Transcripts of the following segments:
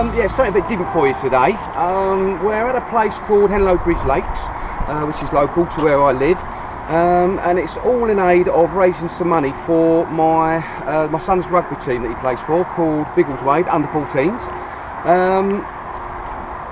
Yeah, something a bit different for you today. We're at a place called Henlow Bridge Lakes, which is local to where I live, and it's all in aid of raising some money for my son's rugby team that he plays for, called Biggleswade under 14s.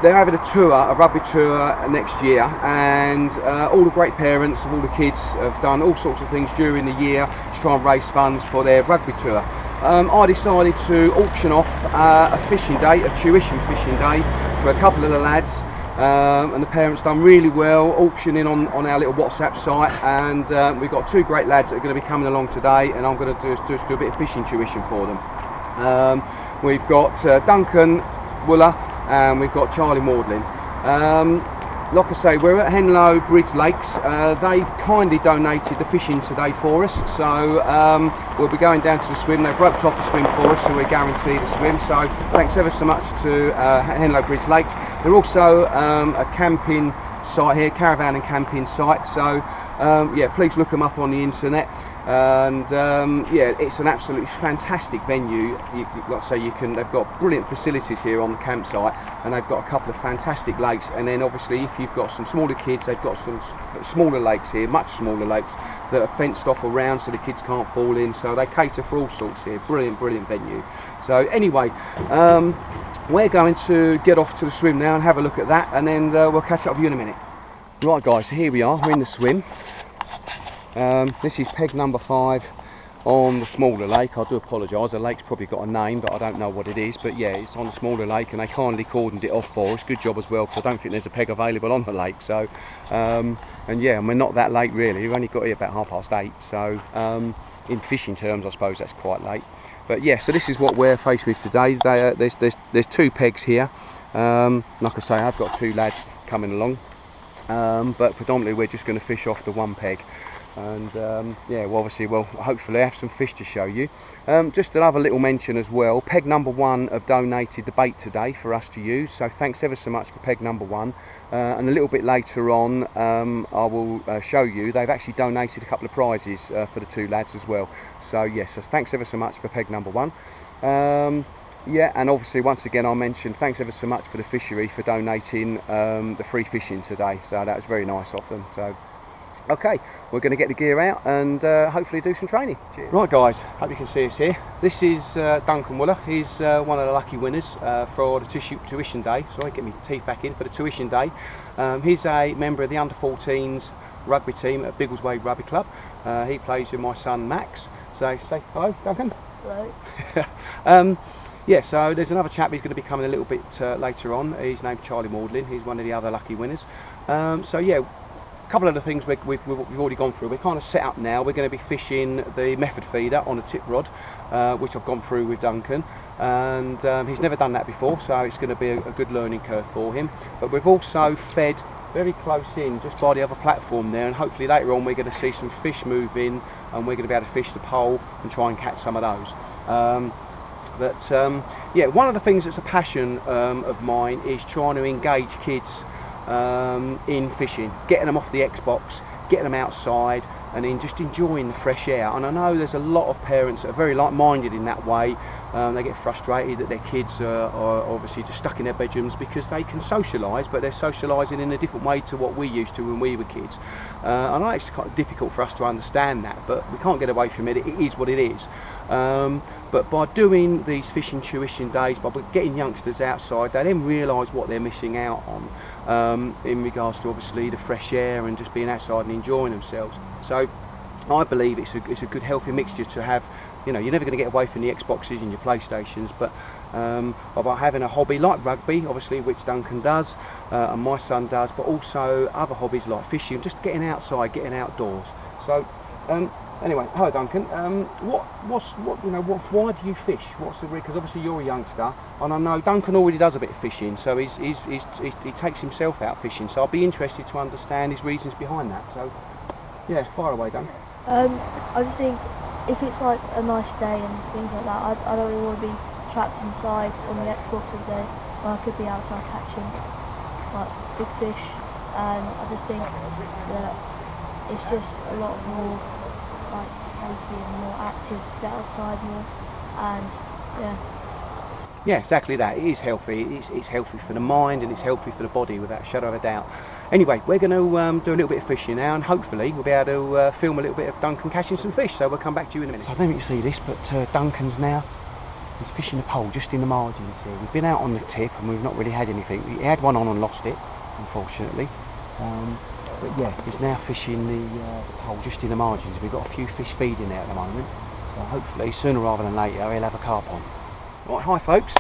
They're having a rugby tour next year, and all the great parents of all the kids have done all sorts of things during the year to try and raise funds for their rugby tour. I decided to auction off a fishing day, a tuition fishing day, for a couple of the lads, and the parents done really well auctioning on our little WhatsApp site, and we've got two great lads that are going to be coming along today, and I'm going to do a bit of fishing tuition for them. We've got Duncan Wooler and we've got Charlie Maudlin. Like I say, we're at Henlow Bridge Lakes. They've kindly donated the fishing today for us, so we'll be going down to the swim. They've roped off the swim for us, so we're guaranteed a swim. So thanks ever so much to Henlow Bridge Lakes. They're also a camping site here, caravan and camping site. So yeah, please look them up on the internet. And yeah, it's an absolutely fantastic venue. Like I say, they've got brilliant facilities here on the campsite, and they've got a couple of fantastic lakes. And then obviously, if you've got some smaller kids, they've got some smaller lakes here, much smaller lakes that are fenced off around so the kids can't fall in. So they cater for all sorts here. Brilliant venue. So anyway, we're going to get off to the swim now and have a look at that, and then we'll catch up with you in a minute. Right guys, so here we are, we're in the swim. This is peg number 5 on the smaller lake. I do apologise, the lake's probably got a name, but I don't know what it is. But yeah, it's on the smaller lake, and they kindly cordoned it off for us. Good job as well, because I don't think there's a peg available on the lake. So, and yeah, and we're not that late really. We've only got here about 8:30. So, in fishing terms, I suppose that's quite late. But yeah, so this is what we're faced with today. There's 2 pegs here. Like I say, I've got 2 lads coming along, but predominantly we're just going to fish off the 1 peg. And yeah, well, obviously we'll hopefully have some fish to show you. Just another little mention as well, peg number 1 have donated the bait today for us to use, so thanks ever so much for peg number 1. And a little bit later on I will show you they've actually donated a couple of prizes for the 2 lads as well. So yes, so thanks ever so much for peg number 1. Yeah, and obviously once again I'll mention thanks ever so much for the fishery for donating the free fishing today, so that was very nice of them. So okay, we're going to get the gear out and hopefully do some training. Cheers. Right guys, hope you can see us here. This is Duncan Wooler. He's one of the lucky winners for the tuition day. Sorry, get my teeth back in, for the tuition day. He's a member of the under 14s rugby team at Biggleswade Rugby Club. He plays with my son Max. So say hello, Duncan. Hello. Yeah, so there's another chap, he's going to be coming a little bit later on. His name's Charlie Maudlin. He's one of the other lucky winners. So yeah, a couple of the things we've already gone through. We're kind of set up now. We're going to be fishing the method feeder on a tip rod, which I've gone through with Duncan, and he's never done that before, so it's going to be a good learning curve for him. But we've also fed very close in, just by the other platform there, and hopefully later on we're going to see some fish move in, and we're going to be able to fish the pole and try and catch some of those. Yeah, one of the things that's a passion of mine is trying to engage kids in fishing, getting them off the Xbox, getting them outside, and then just enjoying the fresh air. And I know there's a lot of parents that are very like-minded in that way. They get frustrated that their kids are obviously just stuck in their bedrooms because they can socialise, but they're socialising in a different way to what we used to when we were kids. I know it's kind of difficult for us to understand that, but we can't get away from it. It is what it is. But by doing these fishing tuition days, by getting youngsters outside, they then realise what they're missing out on in regards to obviously the fresh air and just being outside and enjoying themselves. So I believe it's a good healthy mixture to have. You know, you're never going to get away from the Xboxes and your PlayStations, but by having a hobby like rugby, obviously, which Duncan does and my son does, but also other hobbies like fishing, just getting outside, getting outdoors. So anyway, hello Duncan. Why do you fish? What's the reason? Because obviously you're a youngster, and I know Duncan already does a bit of fishing, so he takes himself out fishing. So I'd be interested to understand his reasons behind that. So yeah, fire away, Duncan. I just think if it's like a nice day and things like that, I don't really want to be trapped inside on the Xbox all day when I could be outside catching like big fish. And I just think that it's just a lot more like healthy and more active to get outside more, and yeah. Yeah, exactly that. It is healthy. It's healthy for the mind and it's healthy for the body, without a shadow of a doubt. Anyway, we're going to do a little bit of fishing now, and hopefully we'll be able to film a little bit of Duncan catching some fish. So we'll come back to you in a minute. So I don't know if you see this, but Duncan's now, he's fishing the pole just in the margins here. We've been out on the tip and we've not really had anything. He had one on and lost it, unfortunately. But yeah, he's now fishing the pole just in the margins. We've got a few fish feeding there at the moment. So hopefully sooner rather than later he'll have a carp on. Right, hi folks.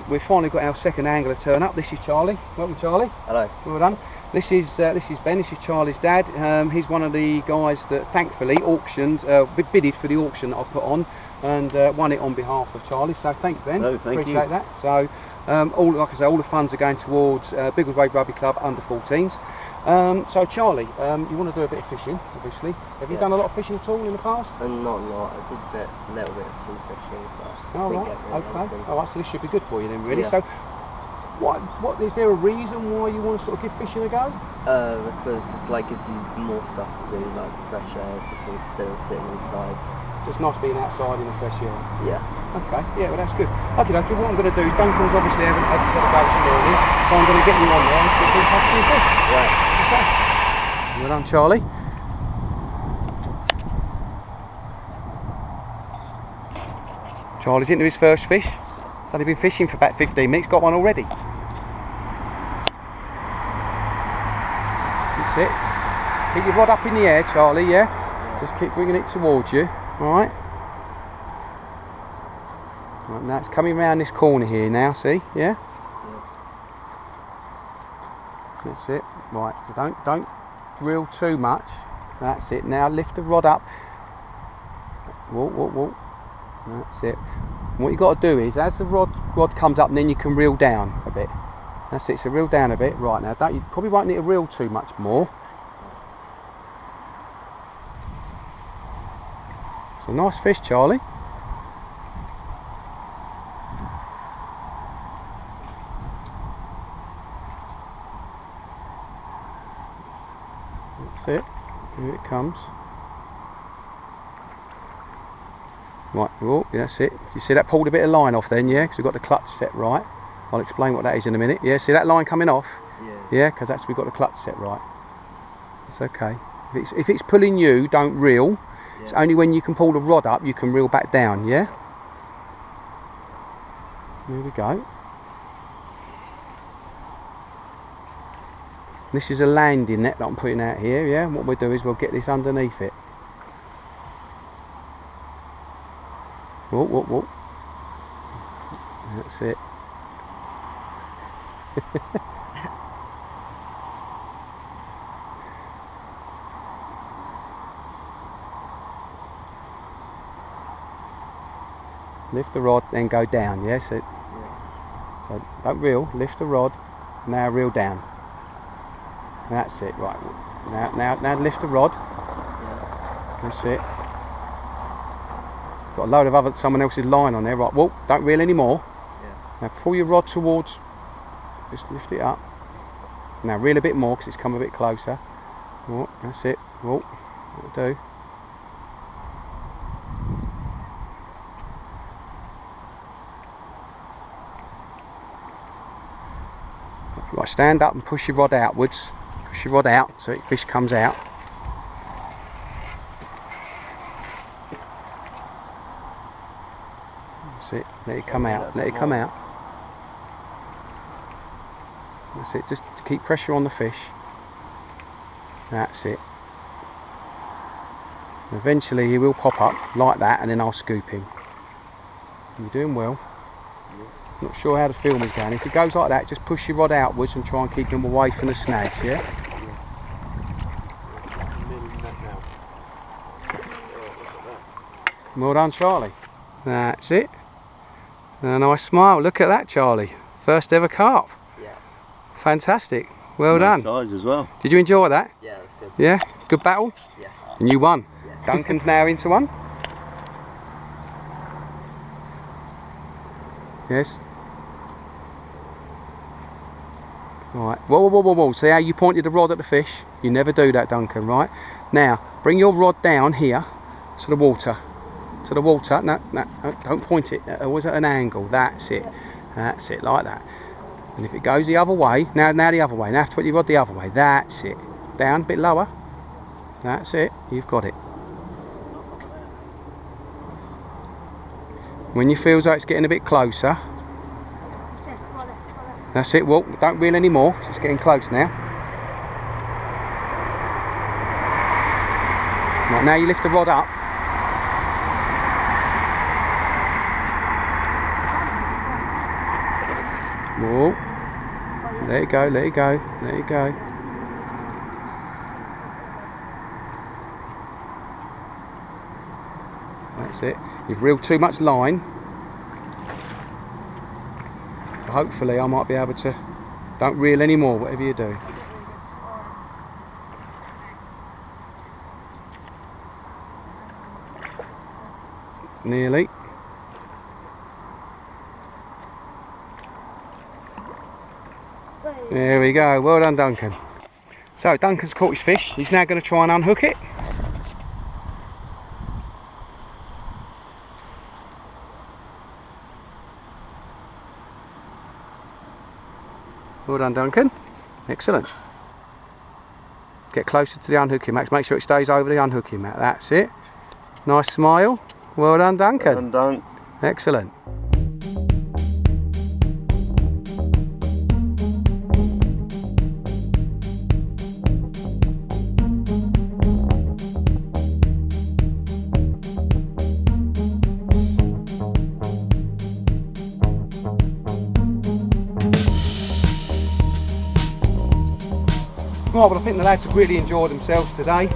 We've finally got our second angler turn up. This is Charlie. Welcome, Charlie. Hello. Well done. This is Ben. This is Charlie's dad. He's one of the guys that thankfully auctioned, bidded for the auction that I put on, and won it on behalf of Charlie. So thanks, Ben. No, thank Appreciate you. that. So like I say, all the funds are going towards Biggleswade Rugby Club under 14s. So Charlie, you want to do a bit of fishing, obviously. Have you done a lot of fishing at all in the past? Not a lot. I did a little bit of sea fishing, but Oh, didn't right. get really Okay. anything. All right. So this should be good for you then, really. Yeah. So, what is there a reason why you want to sort of give fishing a go? Because it's like gives you more stuff to do, like fresh air, just instead of sitting inside. So it's nice being outside in the fresh air. Yeah. Okay. Yeah. Well, that's good. Okay. What I'm going to do is Duncan's obviously haven't had a go this morning, so I'm going to get you on there and see if we can catch some fish. Right. Okay. Well done, Charlie. Charlie's into his first fish. He's only been fishing for about 15 minutes, got one already. That's it. Keep your rod up in the air, Charlie, yeah? Just keep bringing it towards you, alright? Right, now it's coming around this corner here now, see? Yeah? That's it. Right, so don't reel too much. That's it. Now lift the rod up. Walk. That's it. What you got to do is, as the rod comes up, then you can reel down a bit. That's it. So reel down a bit. Right now, you probably won't need to reel too much more. It's a nice fish, Charlie. That's it. Here it comes. Right, oh, that's it. Do you see that pulled a bit of line off then, yeah? Because we've got the clutch set right. I'll explain what that is in a minute. Yeah, see that line coming off? Yeah. Yeah, because we've got the clutch set right. It's okay. If it's pulling you, don't reel. Yeah. It's only when you can pull the rod up, you can reel back down, yeah? Here we go. This is a landing net that I'm putting out here, yeah? And what we'll do is we'll get this underneath it. Whoa. That's it. Lift the rod, then go down, yes? Yeah? So don't reel, lift the rod, now reel down. That's it, right. Now lift the rod. That's it. Got a load of someone else's line on there, right? Well, don't reel anymore. Now pull your rod towards, just lift it up. Now reel a bit more because it's come a bit closer. Oh, that's it. Oh, that'll do. Right, stand up and push your rod outwards. Push your rod out so the fish comes out. That's it. Let it come out. Let it come out. That's it. Just to keep pressure on the fish. That's it. Eventually he will pop up like that, and then I'll scoop him. You're doing well. Not sure how the film is going. If it goes like that, just push your rod outwards and try and keep him away from the snags, yeah? Well done, Charlie. That's it. And a nice smile. Look at that, Charlie. First ever carp. Yeah. Fantastic. Well Nice done. size as well. Did you enjoy that? Yeah, that's good. Yeah? Good battle? Yeah. And you won. Yeah. Duncan's now into one. Yes. Right. Whoa. See how you pointed the rod at the fish? You never do that, Duncan, right? Now, bring your rod down here to the water. No, don't point it. Always at an angle. That's it. That's it, like that. And if it goes the other way, now the other way. Now have to put your rod the other way. That's it. Down, a bit lower. That's it. You've got it. When you feel like it's getting a bit closer, that's it. Well, don't reel anymore. It's getting close now. Right, now you lift the rod up. Whoa. Let it go, let it go, let it go. That's it. You've reeled too much line. Hopefully I might be able to. Don't reel anymore, whatever you do. Nearly. There we go. Well done, Duncan. So Duncan's caught his fish. He's now going to try and unhook it. Well done, Duncan. Excellent. Get closer to the unhooking mat. Make sure it stays over the unhooking mat. That's it. Nice smile. Well done, Duncan. Well done. Excellent. Right, well, I think the lads have really enjoyed themselves today.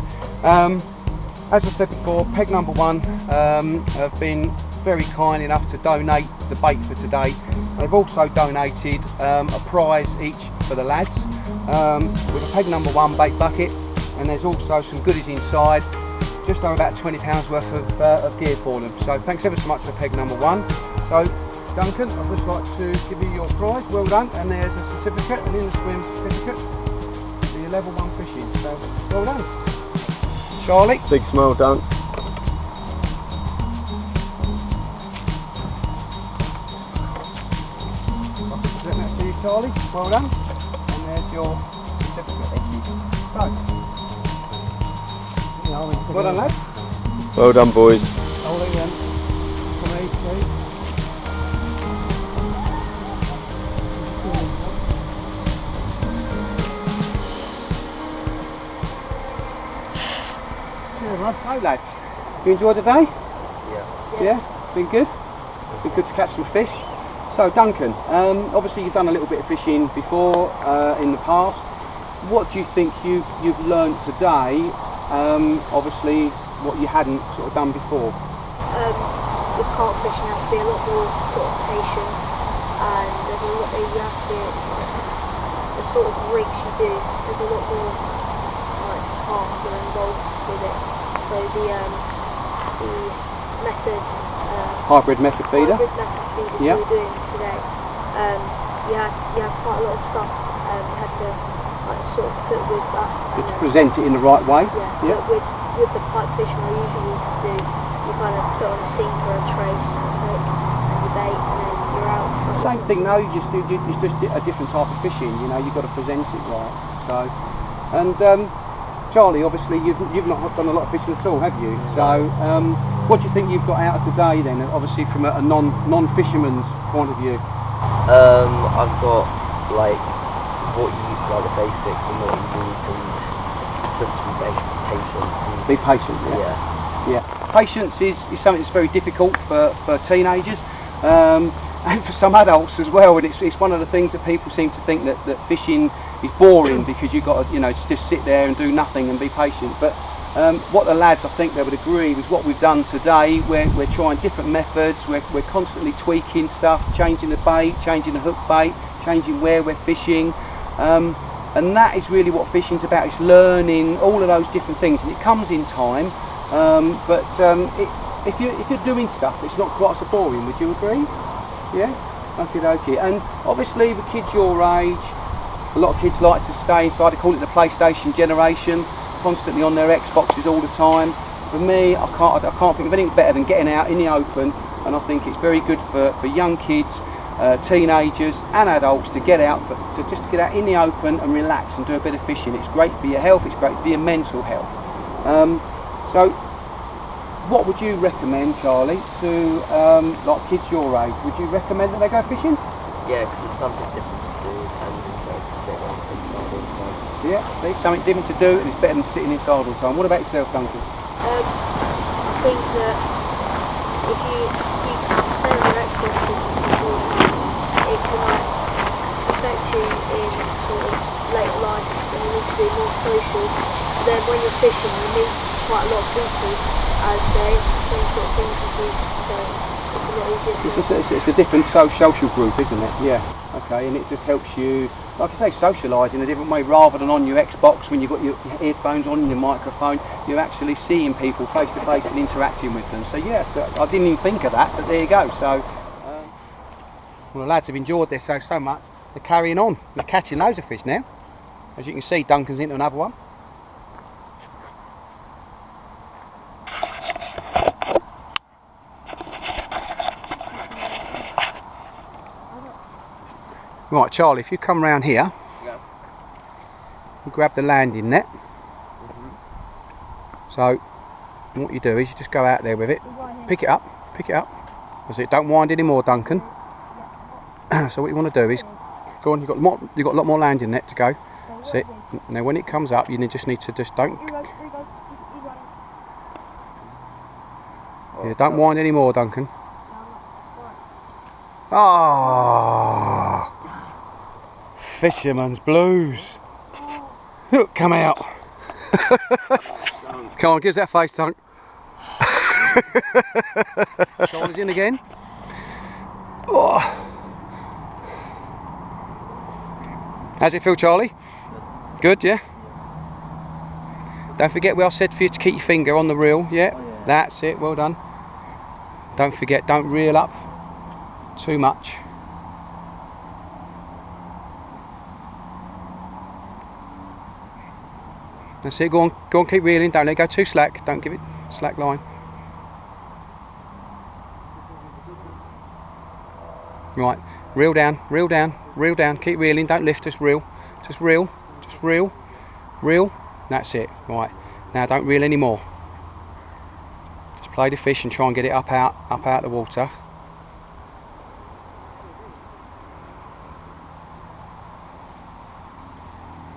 As I said before, Peg Number One have been very kind enough to donate the bait for today. They've also donated a prize each for the lads with a Peg Number One bait bucket, and there's also some goodies inside, just over about £20 worth of gear for them. So thanks ever so much for Peg Number One. So Duncan, I'd just like to give you your prize. Well done, and there's a certificate, an in the swim certificate. Level 1 fishing, so well done. Charlie? Big smile, done. I'll present that to you, Charlie. Well done. And there's your certificate. Thank you. So, well done, lads. Well done, boys. Hold it again. Come here, please. Right, lads. You enjoyed the day? Yeah. Yeah? Been good? Been good to catch some fish. So Duncan, obviously you've done a little bit of fishing before in the past. What do you think you've learned today? Obviously what you hadn't sort of done before. With carp fishing you have to be a lot more sort of patient, and there's a lot you have to the sort of rigs you do, there's a lot more like parts that are involved with it. So the method hybrid method feeder. Hybrid method feeders Yep. we were doing today. You had quite a lot of stuff. You had to like sort of put with that. To present it in the right way. Yeah. But with the pipe fishing I usually do, you kind of put on a sinker, a trace, a hook, and your bait, and then you're out. Same thing. No, it's just a different type of fishing. You know, you've got to present it right. So, and Charlie, obviously you've not done a lot of fishing at all, have you? So, what do you think you've got out of today then? Obviously from a non-fisherman's point of view. I've got like what you like the basics and what you need, and just be patient. Be patient. Yeah. Patience is something that's very difficult for teenagers. And for some adults as well, and it's one of the things that people seem to think that fishing is boring because you've got to just sit there and do nothing and be patient. But what the lads, I think they would agree with what we've done today. We're trying different methods, we're constantly tweaking stuff, changing the bait, changing the hook bait, changing where we're fishing, and that is really what fishing's about. It's learning all of those different things, and it comes in time, but if you're doing stuff, it's not quite so boring. Would you agree? Yeah? Okay. And obviously the kids your age, a lot of kids like to stay inside. They call it the PlayStation generation, constantly on their Xboxes all the time. For me, I can't think of anything better than getting out in the open, and I think it's very good for young kids teenagers and adults to get out, just to get out in the open and relax and do a bit of fishing. It's great for your health, it's great for your mental health. So what would you recommend, Charlie, to like kids your age? Would you recommend that they go fishing? Yeah, because it's something different to do, and instead of sitting inside all the time. Yeah, see, something different to do, and it's better than sitting inside all the time. What about yourself, Duncan? I think that if you stay on your Xbox it can like affect you in sort of later life, and you need to be more social. Then when you're fishing, you meet quite a lot of people as they same sort of things as you, so it's a lot easier. It's a different social group, isn't it? Yeah. Okay, and it just helps you, like I say, socialise in a different way, rather than on your Xbox when you've got your earphones on and your microphone. You're actually seeing people face to face and interacting with them. So yeah, so I didn't even think of that, but there you go. So well, the lads have enjoyed this so much. They're carrying on. They're catching loads of fish now. As you can see, Duncan's into another one. Right, Charlie, if you come round here, you grab the landing net. So what you do is you just go out there with it, pick it up. That's it. Don't wind anymore, Duncan. So what you want to do is go on. You've got a lot more landing net to go. That's it. Now when it comes up, you just need to don't wind anymore, Duncan. Ah. Fisherman's blues. Look, come out. Come on, give us that face, Dunk. Shoulders in again. Oh. How's it feel, Charlie? Good, yeah? Don't forget what I said for you to keep your finger on the reel. Yeah, oh, yeah. That's it, well done. Don't forget, don't reel up too much. That's it, go on, keep reeling, don't let it go too slack, don't give it slack line. Right, reel down, keep reeling, don't lift, just reel, reel, that's it, right. Now don't reel anymore. Just play the fish and try and get it up out the water.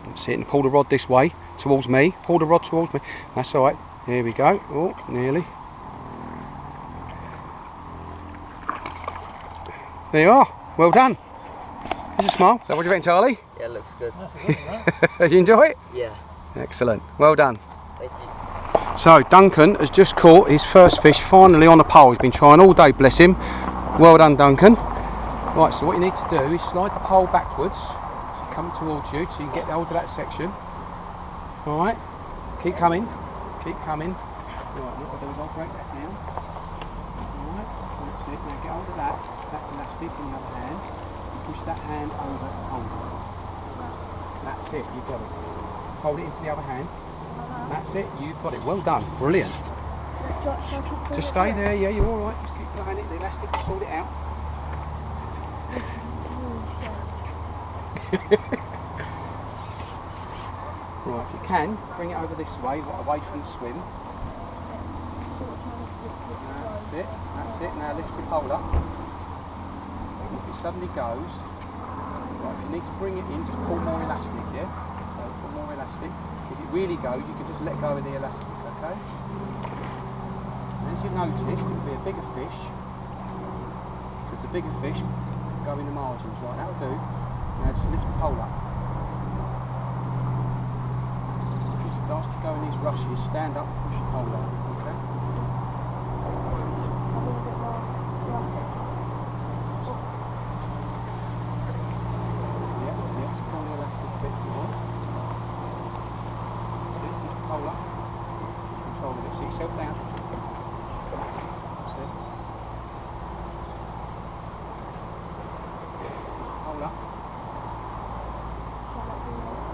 That's it, and pull the rod this way, towards me, pull the rod towards me, that's alright, here we go, oh, nearly. There you are, well done. There's a smile. So what do you think, Charlie? Yeah, it looks good. Did you enjoy it? Yeah. Excellent, well done. Thank you. So Duncan has just caught his first fish finally on a pole. He's been trying all day, bless him. Well done, Duncan. Right, so what you need to do is slide the pole backwards, come towards you so you can get hold of that section. Alright, keep coming. Right, what I'll do is I'll break that down. Alright, that's it. Now get hold of that elastic in the other hand. And push that hand over to hold it. That's it, you've got it. Hold it into the other hand. That's it, you've got it. Well done, brilliant. Just stay there, yeah, you're alright. Just keep going it, the elastic will sort it out. Right, if you can, bring it over this way, away from the swim. That's it, now lift your pole up. If it suddenly goes, right, if you need to bring it in, just pull more elastic, yeah? So pull more elastic. If it really goes, you can just let go of the elastic, okay? As you noticed, it will be a bigger fish, because the bigger fish go in the margins, right, that'll do. Now just lift the pole up. If it starts to go in these rushes, stand up, push the pole up, okay? Yourself down. That's it. Hold up.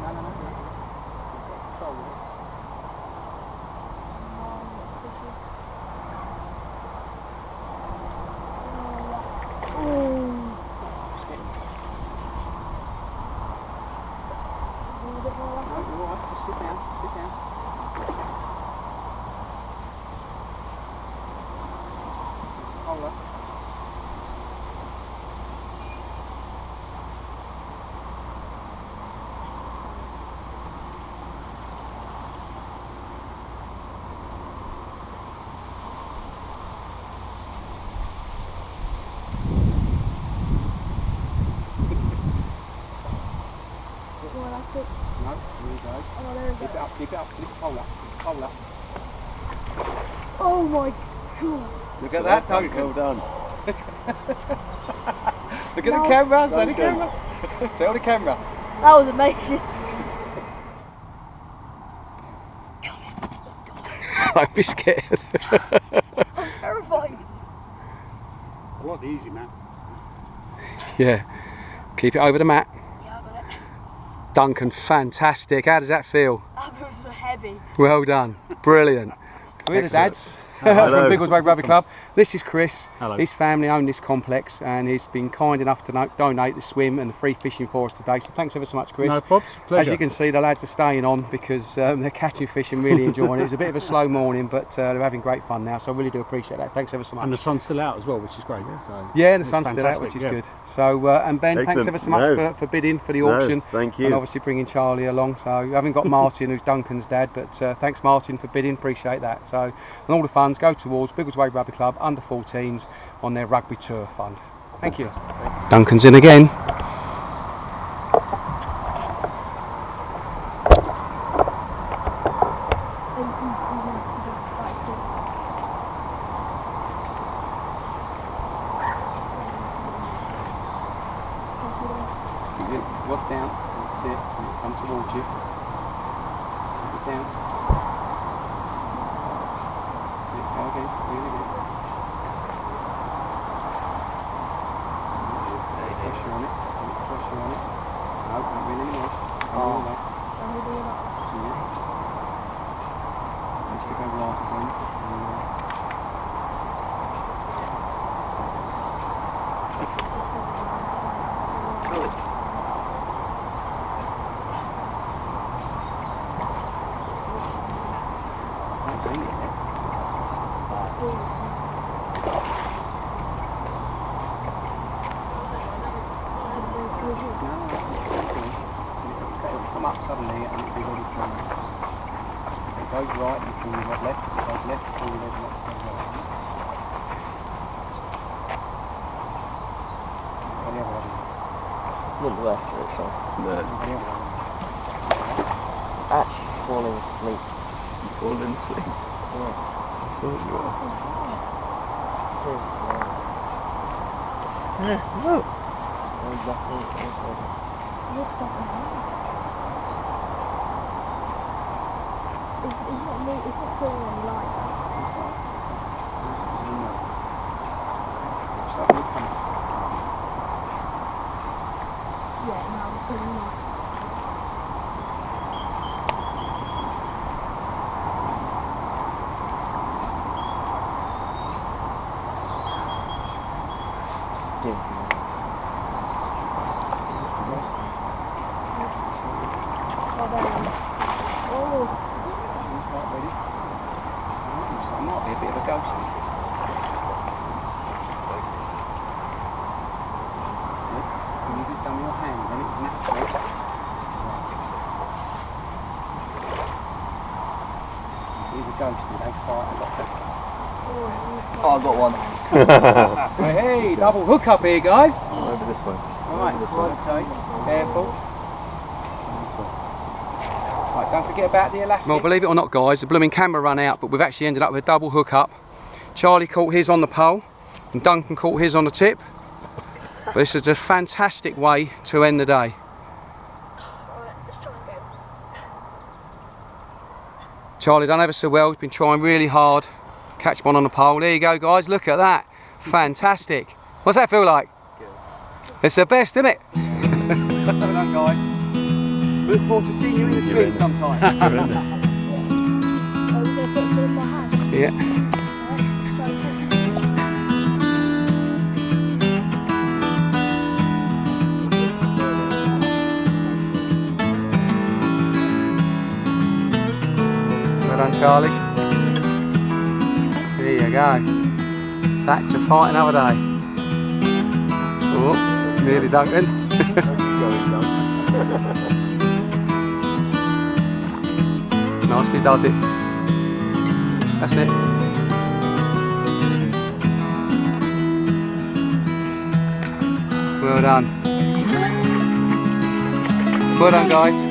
No. Control it. Keep it up. Keep it pole up. Pole up. Oh my god. Look at that, Duncan. Well done. Look at the camera. Say the camera. Tell the camera. That was amazing. Don't be scared. I'm terrified. I like the easy mat. Yeah. Keep it over the mat. Yeah, I got it. Duncan, fantastic. How does that feel? That was heavy. Well done. Brilliant. We're the dads from Biggleswade Rugby Club. This is Chris. Hello. His family own this complex and he's been kind enough to donate the swim and the free fishing for us today. So thanks ever so much, Chris. No probs. Pleasure. As you can see, the lads are staying on because they're catching fish and really enjoying it. It was a bit of a slow morning, but they're having great fun now. So I really do appreciate that. Thanks ever so much. And the sun's still out as well, which is great. Yeah, so yeah, and the it's sun's still out, which is fantastic, good. So, and Ben, thanks Excellent. ever so much for bidding for the auction. Thank you. And obviously bringing Charlie along. So you haven't got Martin, who's Duncan's dad, but thanks Martin for bidding. Appreciate that. So, and all the funds go towards Biggleswade Rugby Club under 14s on their rugby tour fund. Thank you. Duncan's in again. Keep your rod down. That's it. And it'll come towards you. Keep it down. Yeah, go again. Really good. Pressure on it. Pressure on it. No, don't really anymore. Come all the way. Yeah. Needs to go right again. Come up suddenly and it'll be ready to run. It goes right, you pull your rod left, it goes left, pull your rod left, it goes right. Go the other way. Not the worst of this one. No. Go the other way. Actually falling asleep. Falling asleep. Yeah. I thought you were. So slow. Yeah, look. It's not pulling any light. Yeah, no, I'm pulling light. Give me. It might be a bit of a ghost. When you just done your hand, then it's natural. He's a ghost, they fight a lot better. Oh, I got one. Hey, double hook up here, guys. Over this way. Right, okay, careful. Right, don't forget about the elastic. Well, believe it or not, guys, the blooming camera ran out, but we've actually ended up with a double hook up. Charlie caught his on the pole, and Duncan caught his on the tip. But this is a fantastic way to end the day. Alright, let's try and go. Charlie done ever so well. He's been trying really hard. Catch one on the pole. There you go, guys. Look at that. Fantastic. What's that feel like? Good. It's the best, isn't it? Well done, guys. Look forward to seeing you in the street sometime. Are we going to put it in my hand? Yeah. Alright, try and take it. Well done, Charlie. There you go. Back to fight another day. Oh, nearly Duncan. Nicely does it. That's it. Well done. Well done, guys.